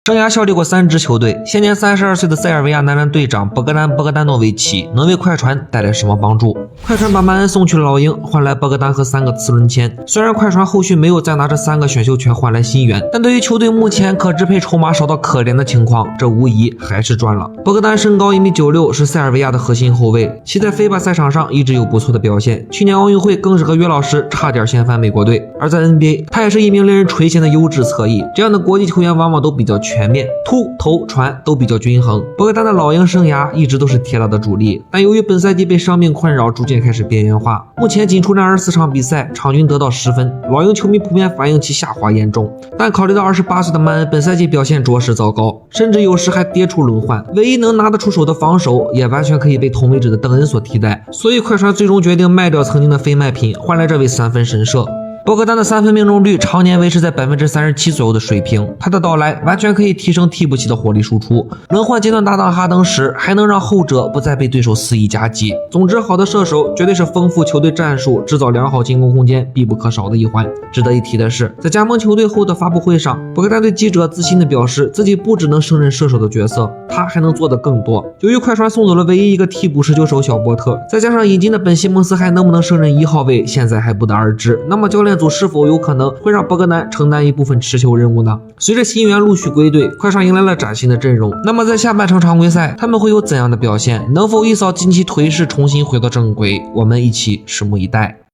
生涯效力过3支球队，现年32岁的塞尔维亚男篮队长博格丹·博格丹诺维奇能为快船带来什么帮助？快船把曼恩送去了老鹰，换来博格丹和3个次轮签。虽然快船后续没有再拿这3个选秀权换来新援，但对于球队目前可支配筹码少到可怜的情况，这无疑还是赚了。博格丹身高1.96米，是塞尔维亚的核心后卫，其在FIBA赛场上一直有不错的表现。去年奥运会更是和约老师差点掀翻美国队。而在 NBA， 他也是一名令人垂涎的优质侧翼。这样的国际球员往往都比较全面，突、投、传都比较均衡。博格丹的老鹰生涯一直都是铁打的主力，但由于本赛季被伤病困扰，逐渐开始边缘化。目前仅出战24场比赛，场均得到10分。老鹰球迷普遍反映其下滑严重，但考虑到28岁的曼恩本赛季表现着实糟糕，甚至有时还跌出轮换，唯一能拿得出手的防守也完全可以被同位置的邓恩所替代。所以快船最终决定卖掉曾经的非卖品，换来这位3分神射。博格丹的3分命中率常年维持在37%左右的水平，他的到来完全可以提升替补席的火力输出。轮换阶段搭档哈登时，还能让后者不再被对手肆意夹击。总之，好的射手绝对是丰富球队战术、制造良好进攻空间必不可少的一环。值得一提的是，在加盟球队后的发布会上，博格丹对记者自信地表示，自己不只能胜任射手的角色，他还能做得更多。由于快船送走了唯一一个替补持球手小波特，再加上引进的本西蒙斯还能不能胜任1号位，现在还不得而知。那么教练组是否有可能会让博格丹承担一部分持球任务呢？随着新援陆续归队，快船迎来了崭新的阵容。那么在下半程常规赛，他们会有怎样的表现？能否一扫近期颓势，重新回到正轨？我们一起拭目以待。